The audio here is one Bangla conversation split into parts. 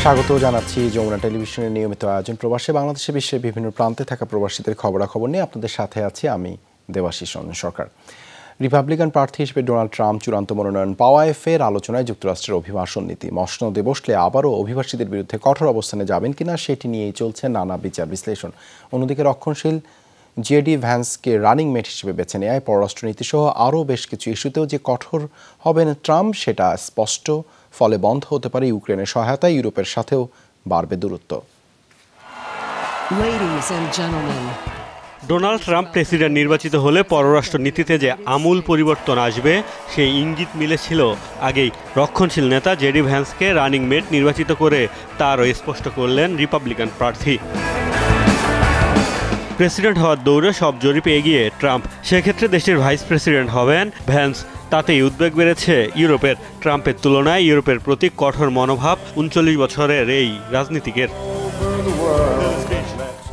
স্বাগত জানাচ্ছি যমুনা টেলিভিশনের নিয়মিত আয়োজন প্রবাসে বাংলাদেশে বিশ্বের বিভিন্ন প্রান্তে থাকা প্রবাসীদের খবরাখবর নিয়ে আপনাদের সাথে আছি আমি দেবাশিস রঞ্জন সরকার। রিপাবলিকান প্রার্থী হিসেবে ডোনাল্ড ট্রাম্প চূড়ান্ত মনোনয়ন পাওয়ায় ফের আলোচনায় যুক্তরাষ্ট্রের অভিবাসন নীতি। মসনদে বসলে আবারও অভিবাসীদের বিরুদ্ধে কঠোর অবস্থানে যাবেন কিনা সেটি নিয়েই চলছে নানা বিচার বিশ্লেষণ। অন্যদিকে রক্ষণশীল জেডি ভ্যান্সকে রানিং মেট হিসেবে বেছে নেয় পররাষ্ট্রনীতি সহ আরও বেশ কিছু ইস্যুতেও যে কঠোর হবেন ট্রাম্প সেটা স্পষ্ট। ফলে বন্ধ হতে পারে ইউক্রেনের সহায়তায় ইউরোপের সাথেও বাড়বে দূরত্ব। ডোনাল্ড ট্রাম্প প্রেসিডেন্ট নির্বাচিত হলে পররাষ্ট্র নীতিতে যে আমূল পরিবর্তন আসবে সেই ইঙ্গিত মিলেছিল আগেই। রক্ষণশীল নেতা জেডি ভ্যান্সকে রানিং মেট নির্বাচিত করে তারও স্পষ্ট করলেন রিপাবলিকান প্রার্থী। প্রেসিডেন্ট হওয়ার দৌড়ে সব জরিপে এগিয়ে ট্রাম্প, সেক্ষেত্রে দেশটির ভাইস প্রেসিডেন্ট হবেন ভ্যান্স। তাতেই উদ্বেগ বেড়েছে ইউরোপের। ট্রাম্পের তুলনায় ইউরোপের প্রতি কঠোর মনোভাব 39 বছরের এই রাজনীতিকের।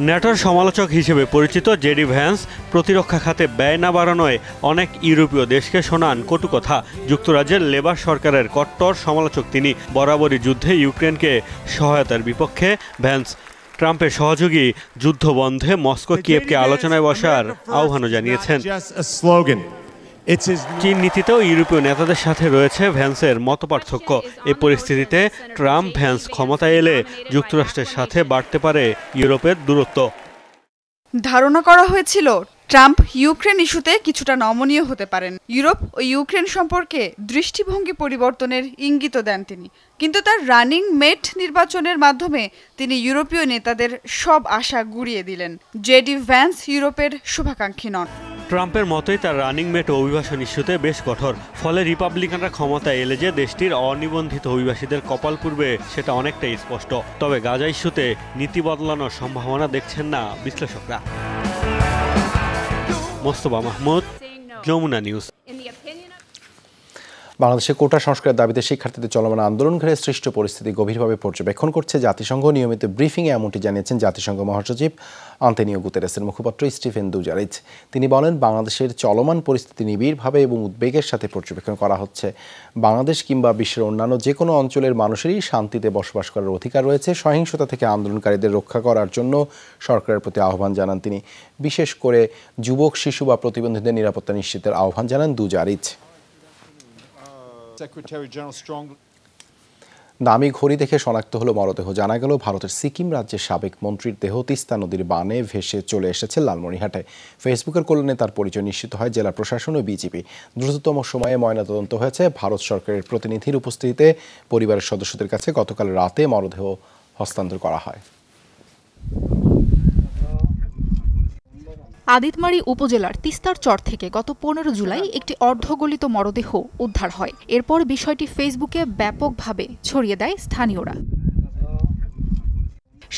ন্যাটোর সমালোচক হিসেবে পরিচিত জেডি ভ্যান্স প্রতিরক্ষা খাতে ব্যয় না বাড়ানোয় অনেক ইউরোপীয় দেশকে শোনান কটু কথা। যুক্তরাজ্যের লেবার সরকারের কট্টর সমালোচক তিনি। বরাবরই যুদ্ধে ইউক্রেনকে সহায়তার বিপক্ষে ভ্যান্স। ট্রাম্পের সহযোগী যুদ্ধ বন্ধে মস্কো কিয়েভকে আলোচনায় বসার আহ্বানও জানিয়েছেন। চীন নীতিতেও ইউরোপীয় নেতাদের সাথে রয়েছে ভ্যান্সের মতপার্থক্য। এই পরিস্থিতিতে ট্রাম্প ভ্যান্স ক্ষমতায় এলে যুক্তরাষ্ট্রের সাথে বাড়তে পারে ইউরোপের দূরত্ব। ধারণা করা হয়েছিল ট্রাম্প ইউক্রেন ইস্যুতে কিছুটা নমনীয় হতে পারেন। ইউরোপ ও ইউক্রেন সম্পর্কে দৃষ্টিভঙ্গি পরিবর্তনের ইঙ্গিত দেন তিনি। কিন্তু তার রানিং মেট নির্বাচনের মাধ্যমে তিনি ইউরোপীয় নেতাদের সব আশা গুড়িয়ে দিলেন। জেডি ভ্যান্স ইউরোপের শুভাকাঙ্ক্ষী নন। ট্রাম্পের মতোই তার রানিং মেট অভিবাসন ইস্যুতে বেশ কঠোর। ফলে রিপাবলিকানরা ক্ষমতায় এলে যে দেশটির অনিবন্ধিত অভিবাসীদের কপাল পুড়বে সেটা অনেকটাই স্পষ্ট। তবে গাজা ইস্যুতে নীতি বদলানোর সম্ভাবনা দেখছেন না বিশ্লেষকরা। মোস্তফা মাহমুদ, যমুনা নিউজ। বাংলাদেশে কোটা সংস্কারের দাবিতে শিক্ষার্থীদের চলমান আন্দোলন ঘিরে সৃষ্ট পরিস্থিতি গভীরভাবে পর্যবেক্ষণ করছে জাতিসংঘ। নিয়মিত ব্রিফিংয়ে এমনটি জানিয়েছেন জাতিসংঘ মহাসচিব আন্তোনিও গুতেরেসের মুখপাত্র স্টিফেন দুজারিচ। তিনি বলেন, বাংলাদেশের চলমান পরিস্থিতি নিবিড়ভাবে এবং উদ্বেগের সাথে পর্যবেক্ষণ করা হচ্ছে। বাংলাদেশ কিংবা বিশ্বের অন্যান্য যে কোনো অঞ্চলের মানুষেরই শান্তিতে বসবাস করার অধিকার রয়েছে। সহিংসতা থেকে আন্দোলনকারীদের রক্ষা করার জন্য সরকারের প্রতি আহ্বান জানান তিনি। বিশেষ করে যুবক, শিশু বা প্রতিবন্ধীদের নিরাপত্তা নিশ্চিতের আহ্বান জানান দুজারিচ। দামি ঘড়ি দেখে শনাক্ত হলো মরদেহ। জানা গেল ভারতের সিকিম রাজ্যের সাবেক মন্ত্রীর দেহ তিস্তা নদীর বানে ভেসে চলে এসেছে লালমনিরহাটে। ফেসবুকের কল্যাণে তার পরিচয় নিশ্চিত হয় জেলা প্রশাসন ও বিজিবি। দ্রুততম সময়ে ময়নাতদন্ত হয়েছে। ভারত সরকারের প্রতিনিধির উপস্থিতিতে পরিবারের সদস্যদের কাছে গতকাল রাতে মরদেহ হস্তান্তর করা হয়। আদিতমারি উপজেলার তিস্তার চর থেকে গত 15 জুলাই একটি অর্ধগলিত মরদেহ উদ্ধার হয়। এরপর বিষয়টি ফেসবুকে ব্যাপকভাবে ছড়িয়ে দেয় স্থানীয়রা।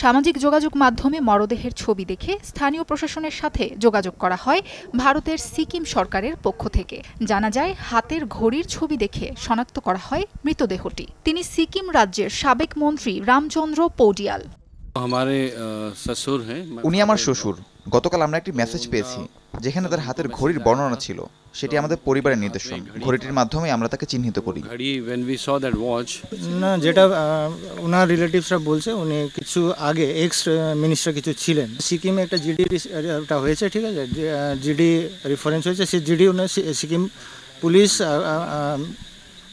সামাজিক যোগাযোগ মাধ্যমে মরদেহের ছবি দেখে স্থানীয় প্রশাসনের সাথে যোগাযোগ করা হয় ভারতের সিকিম সরকারের পক্ষ থেকে। জানা যায়, হাতের ঘড়ির ছবি দেখে শনাক্ত করা হয় মৃতদেহটি। তিনি সিকিম রাজ্যের সাবেক মন্ত্রী রামচন্দ্র পৌডিয়াল। উনি আমার শ্বশুর। গতকাল আমরা একটি মেসেজ পেয়েছি যেখানে তার হাতের ঘড়ির বর্ণনা ছিল। সেটি আমাদের পরিবারের নিদর্শন। ঘড়িটির মাধ্যমে আমরা তাকে চিহ্নিত করি। না, যেটা ওনার রিলেটিভসরা বলছে, উনি কিছু আগে এক্স মিনিস্টার কিছু ছিলেন। সিকিমে একটা জিডি হয়েছে, ঠিক আছে, জিডি রেফারেন্স হয়েছে। সেই জিডি উনি সিকিম পুলিশ,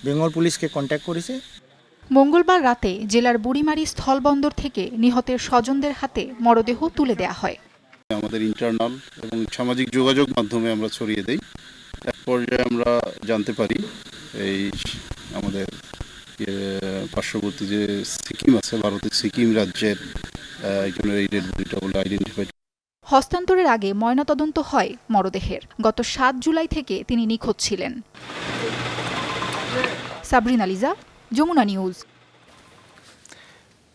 বেঙ্গল পুলিশকে কন্ট্যাক্ট করেছে। মঙ্গলবার রাতে জেলার বুড়িমারি স্থলবন্দর থেকে নিহতের স্বজনদের হাতে মরদেহ তুলে দেয়া হয়। আমাদের ইন্টারনাল এবং সামাজিক যোগাযোগ মাধ্যমে আমরা ছড়িয়ে দেই। এক পর্যায়ে আমরা জানতে পারি এই আমাদের পার্শ্ববর্তী যে সিকিম আছে, ভারতের সিকিম রাজ্যের একজনের এই ডেড বডিটা বলে আইডেন্টিফাই। হস্তান্তরের আগে ময়নাতদন্ত হয় মরদেহের। গত 7 জুলাই থেকে তিনি নিখোঁজ ছিলেন। সাবরিনা লিজা, যমুনা নিউজ।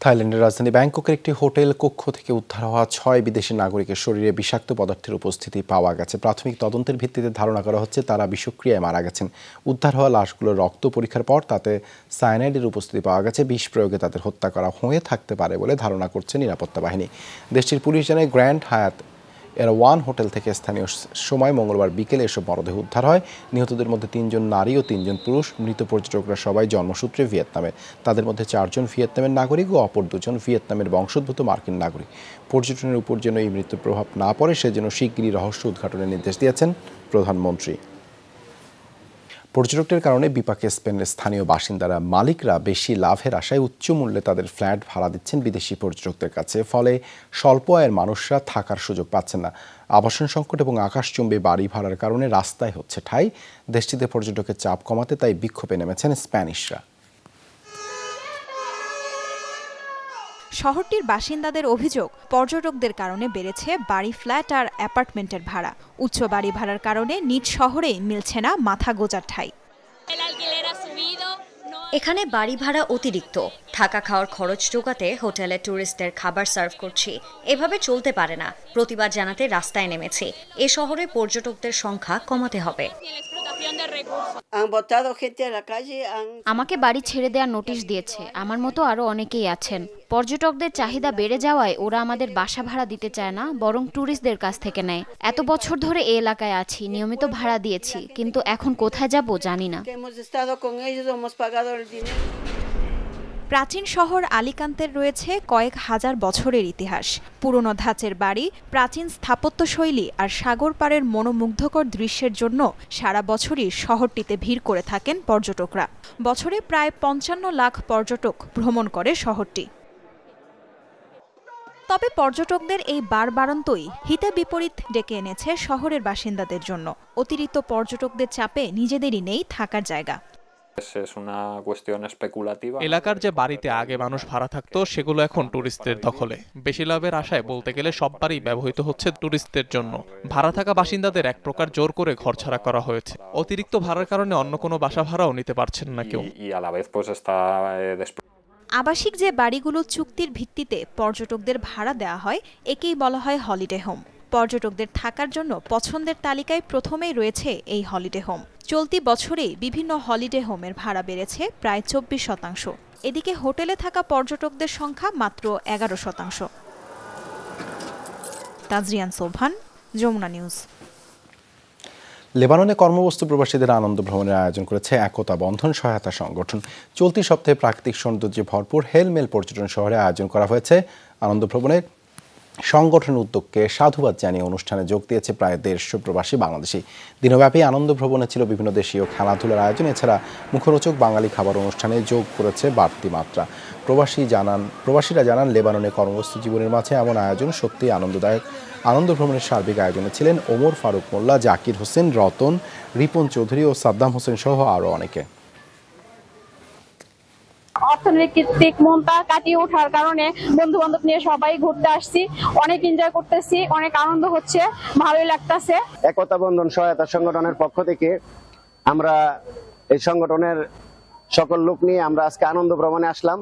থাইল্যান্ডের রাজধানী ব্যাংককের একটি হোটেল কক্ষ থেকে উদ্ধার হওয়া 6 বিদেশি নাগরিকের শরীরে বিষাক্ত পদার্থের উপস্থিতি পাওয়া গেছে। প্রাথমিক তদন্তের ভিত্তিতে ধারণা করা হচ্ছে তারা বিষক্রিয়ায় মারা গেছেন। উদ্ধার হওয়া লাশগুলোর রক্ত পরীক্ষার পর তাতে সায়ানাইডের উপস্থিতি পাওয়া গেছে। বিষ প্রয়োগে তাদের হত্যা করা হয়ে থাকতে পারে বলে ধারণা করছে নিরাপত্তা বাহিনী। দেশটির পুলিশ জানায়, গ্র্যান্ড হায়াত এরওয়ান হোটেল থেকে স্থানীয় সময় মঙ্গলবার বিকেলে এসব মরদেহ উদ্ধার হয়। নিহতদের মধ্যে 3 জন নারী ও 3 জন পুরুষ। মৃত পর্যটকরা সবাই জন্মসূত্রে ভিয়েতনামে। তাদের মধ্যে 4 জন ভিয়েতনামের নাগরিক ও অপর 2 জন ভিয়েতনামের বংশোদ্ভূত মার্কিন নাগরিক। পর্যটনের উপর যেন এই মৃত্যুর প্রভাব না পড়ে সেজন্য শিগগিরই রহস্য উদ্ঘাটনের নির্দেশ দিয়েছেন প্রধানমন্ত্রী। পর্যটকদের কারণে বিপাকে স্পেনের স্থানীয় বাসিন্দারা মালিকরা বেশি লাভের আশায় উচ্চ মূল্যে তাদের ফ্ল্যাট ভাড়া দিচ্ছেন বিদেশি পর্যটকদের কাছে। ফলে স্বল্প আয়ের মানুষরা থাকার সুযোগ পাচ্ছেন না। আবাসন সংকট এবং আকাশচুম্বী বাড়ি ভাড়ার কারণে রাস্তায় হচ্ছে ঠাঁই। দেশটিতে পর্যটকের চাপ কমাতে তাই বিক্ষোভে নেমেছেন স্প্যানিশরা। শহরটির বাসিন্দাদের অভিযোগ, পর্যটকদের কারণে বেড়েছে বাড়ি, ফ্ল্যাট আর অ্যাপার্টমেন্টের ভাড়া। উচ্চ বাড়ি ভাড়ার কারণে নিজ শহরেই মিলছে না মাথা গোঁজার ঠাঁই। এখানে বাড়ি ভাড়া অতিরিক্ত, থাকা খাওয়ার খরচ জোগাতে হোটেলে ট্যুরিস্টদের খাবার সার্ভ করছি। এভাবে চলতে পারে না। প্রতিবাদ জানাতে রাস্তায় নেমেছি। এ শহরে পর্যটকদের সংখ্যা কমাতে হবে। আমাকে বাড়ি ছেড়ে দেওয়ার নোটিশ দিয়েছে। আমার মতো আরো অনেকেই আছেন। পর্যটকদের চাহিদা বেড়ে যাওয়ায় ওরা আমাদের বাসা ভাড়া দিতে চায় না, বরং ট্যুরিস্টদের কাছ থেকে নেয়। এত বছর ধরে এই এলাকায় আছি, নিয়মিত ভাড়া দিয়েছি, কিন্তু এখন কোথায় যাব জানি না। প্রাচীন শহর আলিকান্তের রয়েছে কয়েক হাজার বছরের ইতিহাস। পুরনো ধাঁচের বাড়ি, প্রাচীন স্থাপত্যশৈলী আর সাগর পাড়ের মনোমুগ্ধকর দৃশ্যের জন্য সারা বছরই শহরটিতে ভিড় করে থাকেন পর্যটকরা। বছরে প্রায় 55 লাখ পর্যটক ভ্রমণ করে শহরটি। তবে পর্যটকদের এই বাড়বাড়ন্তই হিতে বিপরীত ডেকে এনেছে শহরের বাসিন্দাদের জন্য। অতিরিক্ত পর্যটকদের চাপে নিজেদেরই নেই থাকার জায়গা। এলাকার যে বাড়িতে আগে মানুষ ভাড়া থাকতো সেগুলো এখন টুরিস্টদের দখলে। বেশি লাভের আশায় বলতে গেলে সব বাড়ি ব্যবহৃত হচ্ছে টুরিস্টদের জন্য। ভাড়া থাকা বাসিন্দাদের এক প্রকার জোর করে ঘর ছাড়া করা হয়েছে। অতিরিক্ত ভাড়ার কারণে অন্য কোনো বাসা ভাড়াও নিতে পারছেন না কেউ। আবাসিক যে বাড়িগুলো চুক্তির ভিত্তিতে পর্যটকদের ভাড়া দেওয়া হয়, একেই বলা হয় হলিডে হোম। পর্যটকদের থাকার জন্য পছন্দের তালিকায় প্রথমেই রয়েছে এই হলিডে হোম। চলতি বছরেই বিভিন্ন হলিডে হোমের ভাড়া বেড়েছে প্রায় 24%। এদিকে হোটেলে থাকা পর্যটকদের সংখ্যা মাত্র 11%। তাজরিয়ান সোভান, যমুনা নিউজ। লেবাননে কর্মব্যস্ত প্রবাসীদের আনন্দ ভ্রমণের আয়োজন করেছে একতা বন্ধন সহায়তা সংগঠন। চলতি সপ্তাহে প্রাকৃতিক সৌন্দর্যে ভরপুর হেলমেল পর্যটন শহরে আয়োজন করা হয়েছে আনন্দ ভ্রমণের। সংগঠনের উদ্যোগকে সাধুবাদ জানিয়ে অনুষ্ঠানে যোগ দিয়েছে প্রায় 150 প্রবাসী বাংলাদেশি। দিনব্যাপী আনন্দ ভ্রমণে ছিল বিভিন্ন দেশীয় খেলাধুলার আয়োজন। এছাড়া মুখরোচক বাঙালি খাবার অনুষ্ঠানে যোগ করেছে বাড়তি মাত্রা। প্রবাসীরা জানান লেবাননে কর্মব্যস্ত জীবনের মাঝে এমন আয়োজন সত্যিই আনন্দদায়ক। আনন্দ ভ্রমণের সার্বিক আয়োজনে ছিলেন ওমর ফারুক মোল্লা, জাকির হোসেন, রতন, রিপন চৌধুরী ও সাদ্দাম হোসেন সহ আরও অনেকে। অর্থনৈতিক মনটা কাটিয়ে ওঠার কারণে বন্ধু বান্ধব নিয়ে সবাই ঘুরতে আসছি, অনেক এনজয় করতেছি, অনেক আনন্দ হচ্ছে, ভালোই লাগতেছে। একতা বন্ধন সহায়তা সংগঠনের পক্ষ থেকে আমরা এই সংগঠনের সকল লোক নিয়ে আমরা আজকে আনন্দ ভ্রমণে আসলাম।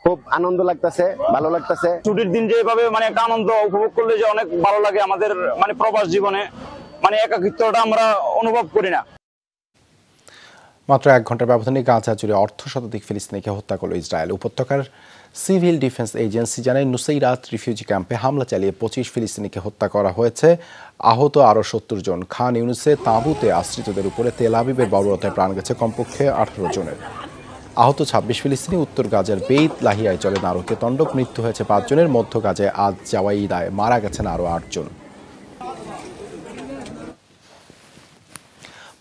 খুব আনন্দ লাগতেছে, ভালো লাগতেছে। ছুটির দিন যেভাবে একটা আনন্দ উপভোগ করলে যে অনেক ভালো লাগে আমাদের প্রবাস জীবনে একাকিত্বটা আমরা অনুভব করি না। মাত্র 1 ঘন্টার ব্যবধানে গাজা জুড়ে অর্ধশতাধিক ফিলিস্তিনিকে হত্যা করল ইসরায়েল। উপত্যকার সিভিল ডিফেন্স এজেন্সি জানায় নুসাইরাত রিফিউজি ক্যাম্পে হামলা চালিয়ে 25 ফিলিস্তিনিকে হত্যা করা হয়েছে। আহত আরও 70 জন। খান ইউনিসে তাঁবুতে আশ্রিতদের উপরে তেল আবিবের বর্বরতায় প্রাণ গেছে কমপক্ষে 18 জনের। আহত 26 ফিলিস্তিনি। উত্তর গাজার বেইত লাহিয়ায় চলে নারকীয়তাণ্ডব। মৃত্যু হয়েছে 5 জনের। মধ্য গাজায় আজ জাওয়াইদায় মারা গেছেন আরও 8 জন।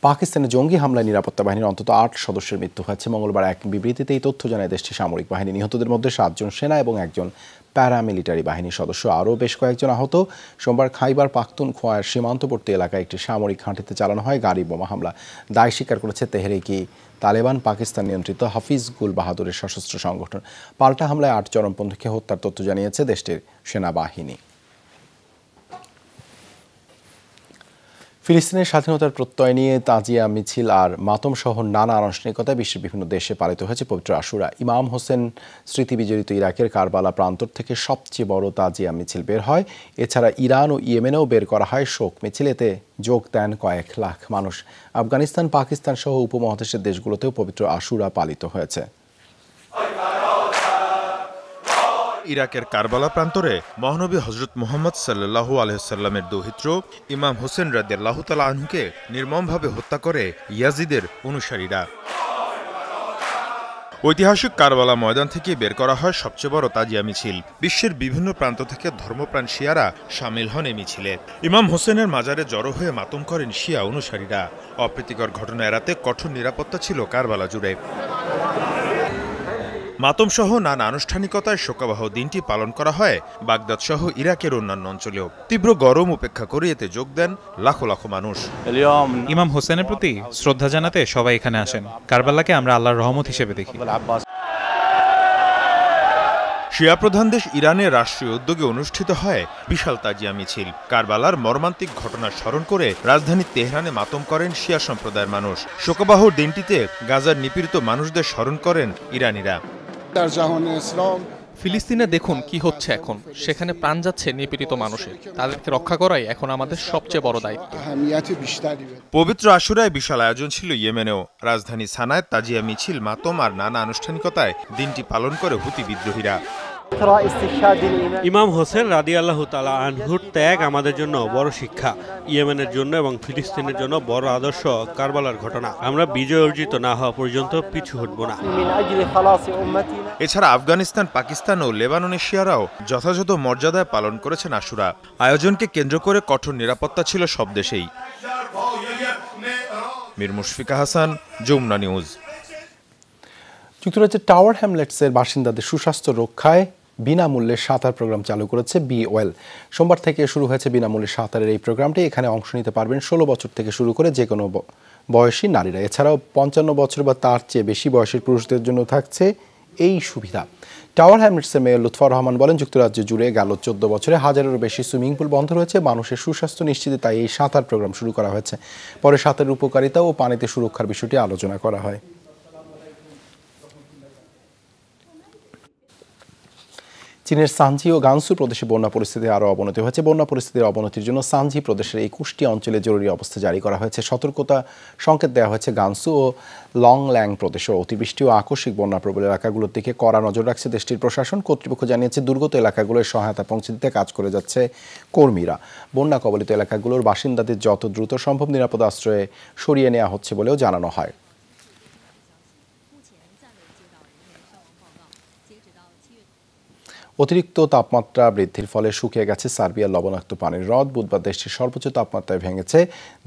পাকিস্তানের জঙ্গি হামলায় নিরাপত্তা বাহিনীর অন্তত 8 সদস্যের মৃত্যু হয়েছে। মঙ্গলবার এক বিবৃতিতে এই তথ্য জানায় দেশটির সামরিক বাহিনী। নিহতদের মধ্যে 7 জন সেনা এবং 1 জন প্যারামিলিটারি বাহিনীর সদস্য। আরও বেশ কয়েকজন আহত। সোমবার খাইবার পাখতুনখোয়ার সীমান্তবর্তী এলাকায় একটি সামরিক ঘাঁটিতে চালানো হয় গাড়ি বোমা হামলা। দায় স্বীকার করেছে তেহরিকি তালেবান পাকিস্তান নিয়ন্ত্রিত হাফিজ গুল বাহাদুরের সশস্ত্র সংগঠন। পাল্টা হামলায় 8 চরমপন্থীকে হত্যার তথ্য জানিয়েছে দেশটির সেনাবাহিনী। ফিলিস্তিনের স্বাধীনতার প্রত্যয় নিয়ে তাজিয়া মিছিল আর মাতম সহ নানা আনুষ্ঠানিকতায় বিশ্বের বিভিন্ন দেশে পালিত হয়েছে পবিত্র আশুরা। ইমাম হোসেন স্মৃতি বিজড়িত ইরাকের কারবালা প্রান্তর থেকে সবচেয়ে বড় তাজিয়া মিছিল বের হয়। এছাড়া ইরান ও ইয়েমেনেও বের করা হয় শোক মিছিল। এতে যোগ দেন কয়েক লাখ মানুষ। আফগানিস্তান, পাকিস্তান সহ উপমহাদেশের দেশগুলোতেও পবিত্র আশুরা পালিত হয়েছে। ইরাকের কারবালা প্রান্তরে মহানবী হযরত মুহাম্মদ সাল্লাল্লাহু আলাইহি সাল্লামের দৌহিত্র ইমাম হোসেন রাদিয়াল্লাহু তাআলা আনহুকে নির্মমভাবে হত্যা করে ইয়াজিদের অনুসারীরা। ঐতিহাসিক কারবালা ময়দান থেকে বের করা হয় সবচেয়ে বড় তাজিয়া মিছিল। বিশ্বের বিভিন্ন প্রান্ত থেকে ধর্মপ্রাণ শিয়ারা সামিল হন এই মিছিলে। ইমাম হোসেনের মাজারে জড়ো হয়ে মাতম করেন শিয়া অনুসারীরা। অপ্রীতিকর ঘটনা এড়াতে কঠোর নিরাপত্তা ছিল কারবালা জুড়ে। মাতমসহ নানা আনুষ্ঠানিকতায় শোকাবহ দিনটি পালন করা হয় বাগদাদ সহ ইরাকের অন্যান্য অঞ্চলেও। তীব্র গরম উপেক্ষা করে এতে যোগ দেন লাখো লাখো মানুষ। ইমাম হোসেনের প্রতি শ্রদ্ধা জানাতে সবাই এখানে আসেন। কারবালাকে আমরা আল্লাহর রহমত হিসেবে দেখি। শিয়া প্রধান দেশ ইরানের রাষ্ট্রীয় উদ্যোগে অনুষ্ঠিত হয় বিশাল তাজিয়া মিছিল। কারবালার মর্মান্তিক ঘটনা স্মরণ করে রাজধানী তেহরানে মাতম করেন শিয়া সম্প্রদায়ের মানুষ। শোকাবহ দিনটিতে গাজার নিপীড়িত মানুষদের স্মরণ করেন ইরানিরা। ফিলিস্তিনে দেখুন কি হচ্ছে এখন। সেখানে প্রাণ যাচ্ছে নিপীড়িত মানুষের। তাদেরকে রক্ষা করাই এখন আমাদের সবচেয়ে বড় দায়িত্ব। পবিত্র আশুরায় বিশাল আয়োজন ছিল ইয়েমেনেও। রাজধানী সানায় তাজিয়া মিছিল, মাতম আর নানা আনুষ্ঠানিকতায় দিনটি পালন করে হুতি বিদ্রোহীরা। ইমাম হোসেন রাদিয়াল্লাহু তাআলা আনহুর ত্যাগ আমাদের জন্য বড় শিক্ষা। ইয়েমেনের জন্য এবং ফিলিস্তিনের জন্য বড় আদর্শ কারবালার ঘটনা। আমরা বিজয় অর্জিত না হওয়া পর্যন্ত পিছু হটব না। এছাড়া আফগানিস্তান, পাকিস্তান ও লেবাননের শিয়ারাও যথাযথ মর্যাদায় পালন করেছেন আশুরা। আয়োজনকে কেন্দ্র করে কঠোর নিরাপত্তা ছিল সব দেশেই। মীর মুশফিকা হাসান, যমুনা নিউজ। যুক্তরাজ্যের টাওয়ার হ্যামলেটসের বাসিন্দাদের সুস্বাস্থ্য রক্ষায় বিনামূল্যে সাঁতার প্রোগ্রাম চালু করেছে বি ওয়েল। সোমবার থেকে শুরু হয়েছে বিনামূল্যে সাঁতারের এই প্রোগ্রামটি। এখানে অংশ নিতে পারবেন 16 বছর থেকে শুরু করে যে কোনো বয়সী নারীরা। এছাড়াও 55 বছর বা তার চেয়ে বেশি বয়সের পুরুষদের জন্য থাকছে এই সুবিধা। টাওয়ার হ্যামলেটসের মেয়র লুৎফর রহমান বলেন, যুক্তরাজ্য জুড়ে গেল 14 বছরে হাজারেরও বেশি সুইমিং পুল বন্ধ রয়েছে। মানুষের সুস্বাস্থ্য নিশ্চিতে তাই এই সাঁতার প্রোগ্রাম শুরু করা হয়েছে। পরে সাঁতারের উপকারিতা ও পানিতে সুরক্ষার বিষয়টি আলোচনা করা হয়। চীনের সানজি ও গানসু প্রদেশে বন্যা পরিস্থিতি আরও অবনতি হয়েছে। বন্যা পরিস্থিতির অবনতির জন্য সানজি প্রদেশের 21টি অঞ্চলে জরুরি অবস্থা জারি করা হয়েছে। সতর্কতা সংকেত দেওয়া হয়েছে গানসু ও লংল্যাং প্রদেশে। অতিবৃষ্টি ও আকস্মিক বন্যাপ্রবল এলাকাগুলোর দিকে কড়া নজর রাখছে দেশটির প্রশাসন। কর্তৃপক্ষ জানিয়েছে, দুর্গত এলাকাগুলোর সহায়তা পৌঁছে দিতে কাজ করে যাচ্ছে কর্মীরা। বন্যা কবলিত এলাকাগুলোর বাসিন্দাদের যত দ্রুত সম্ভব নিরাপদ আশ্রয়ে সরিয়ে নেওয়া হচ্ছে বলেও জানানো হয়। অতিরিক্ত তাপমাত্রা বৃদ্ধির ফলে শুকিয়ে গেছে সার্বিয়ার লবণাক্ত পানির হ্রদ। বুধবার দেশটির সর্বোচ্চ তাপমাত্রায় ভেঙেছে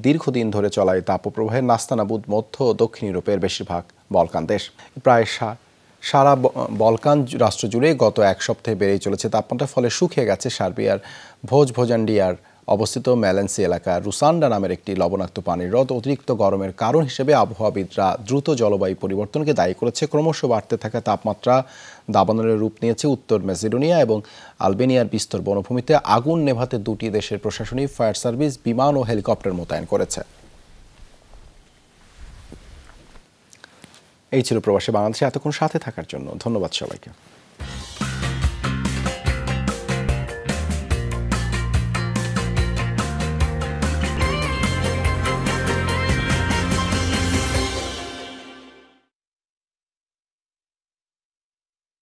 দীর্ঘদিন ধরে চলা এই তাপপ্রবাহের নাস্তানাবুদ মধ্য ও দক্ষিণ ইউরোপের বেশিরভাগ বলকান দেশ। প্রায় সারা বলকান রাষ্ট্র জুড়ে গত এক সপ্তাহে বেড়েই চলেছে তাপমাত্রা। ফলে শুকিয়ে গেছে সার্বিয়ার ভোজান্ডিয়ার অবস্থিত ম্যালেন্সি এলাকা রুসান্ডা নামের একটি লবণাক্ত পানির হ্রদ। অতিরিক্ত গরমের কারণ হিসেবে আবহাওয়াবিদরা দ্রুত জলবায়ু পরিবর্তনকে দায়ী করেছে। ক্রমশ বাড়তে থাকা তাপমাত্রা দাবানলের রূপ নিয়েছে উত্তর ম্যাসিডোনিয়া এবং আলবেনিয়ার বিস্তর বনভূমিতে। আগুন নেভাতে দুটি দেশের প্রশাসনিক ফায়ার সার্ভিস, বিমান ও হেলিকপ্টার মোতায়েন করেছে। এই ছিল প্রবাসী বাংলাদেশে এতক্ষণ সাথে থাকার জন্য ধন্যবাদ সবাইকে।